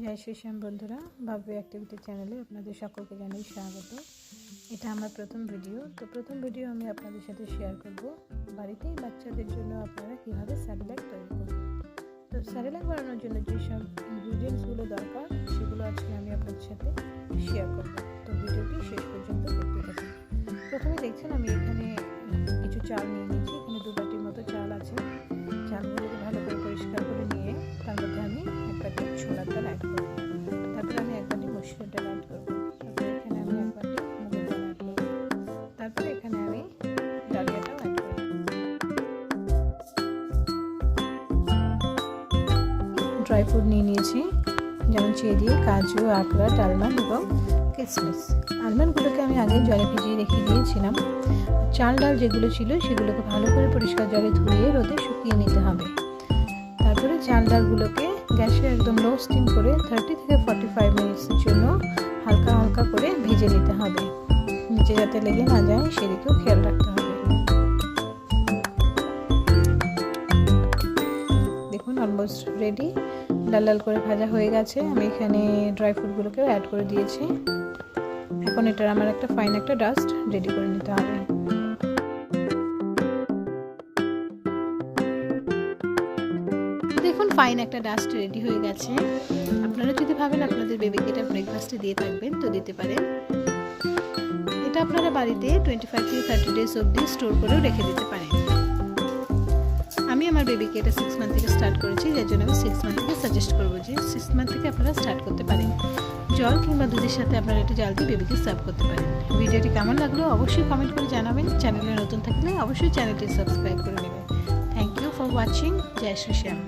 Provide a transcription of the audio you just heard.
জয় শ্রীশ্যাম বন্ধুরা, ভাবি অ্যাক্টিভিটি চ্যানেলে আপনাদের সকলকে জানাই স্বাগত। এটা আমার প্রথম ভিডিও। তো প্রথম ভিডিও আমি আপনাদের সাথে শেয়ার করব বাড়িতেই বাচ্চাদের জন্য আপনারা কীভাবে স্যারেলাক তৈরি করবেন। তো স্যারেলাক বানানোর জন্য যেসব ইনগ্রিডিয়েন্টসগুলো দরকার সেগুলো আজকে আমি আপনাদের সাথে শেয়ার করব। তো ভিডিওটি শেষ পর্যন্ত দেখতে থাকুন। প্রথমে দেখছেন আমি এখানে কিছু চাল নিয়ে নিয়েছি। এখানে 2 বাটির মতো চাল আছে। চালগুলোকে ভালো করে পরিষ্কার করে নিয়ে তার মধ্যে আমি 1 বাটি ছোলার ডাল অ্যাড করব। তারপরে আমি 1 বাটি মসুর ডাল অ্যাড করব। তারপরে এখানে আমি 1 বাটি মুগের ডাল অ্যাড করব। তারপরে এখানে আমি ডালিয়াটাও অ্যাড করব। ড্রাই ফ্রুট নিয়ে নিয়েছি, যেমন চেরি, কাজু, আখরোট, আলমন্ড এবং কিশমিশ। আলমন্ডগুলোকে আমি আগে জলে ভিজিয়ে রেখে দিয়েছিলাম। চাল ডাল যেগুলো ছিল সেগুলোকে ভালো করে পরিষ্কার জলে ধুয়ে রোদে শুকিয়ে নিতে হবে। তারপরে চাল ডালগুলোকে গ্যাসে একদম লো স্টিম করে 30 থেকে 45 মিনিটসের জন্য হালকা হালকা করে ভেজে নিতে হবে। নিচে যাতে লেগে না যায় সেদিকেও খেয়াল রাখতে হবে। দেখুন অলমোস্ট রেডি, লাল লাল করে ভাজা হয়ে গেছে। আমি এখানে ড্রাই ফ্রুটগুলোকেও অ্যাড করে দিয়েছি। এখন এটার আমার একটা ফাইন একটা ডাস্ট রেডি করে নিতে হবে। দেখুন ফাইন একটা ডাস্ট রেডি হয়ে গেছে। আপনারা যদি ভাবেন আপনাদের বেবিকে এটা ব্রেকফাস্টে দিয়ে থাকবেন তো দিতে পারেন। এটা আপনারা বাড়িতে 25 থেকে 30 ডেজ অবধি স্টোর করেও রেখে দিতে পারেন। আমি আমার বেবিকে এটা 6 মান্থ থেকে স্টার্ট করেছি, যার জন্য আমি 6 মান্থ থেকে সাজেস্ট করবো যে 6 মান্থ থেকে আপনারা স্টার্ট করতে পারেন। জল কিংবা দুধের সাথে আপনারা এটা জাল দিয়ে বেবিকে সার্ভ করতে পারেন। ভিডিওটি কেমন লাগলো অবশ্যই কমেন্ট করে জানাবেন। চ্যানেলে নতুন থাকলে অবশ্যই চ্যানেলটি সাবস্ক্রাইব করে নেবেন। Thank you for watching. Joy শ্রীশ্যাম।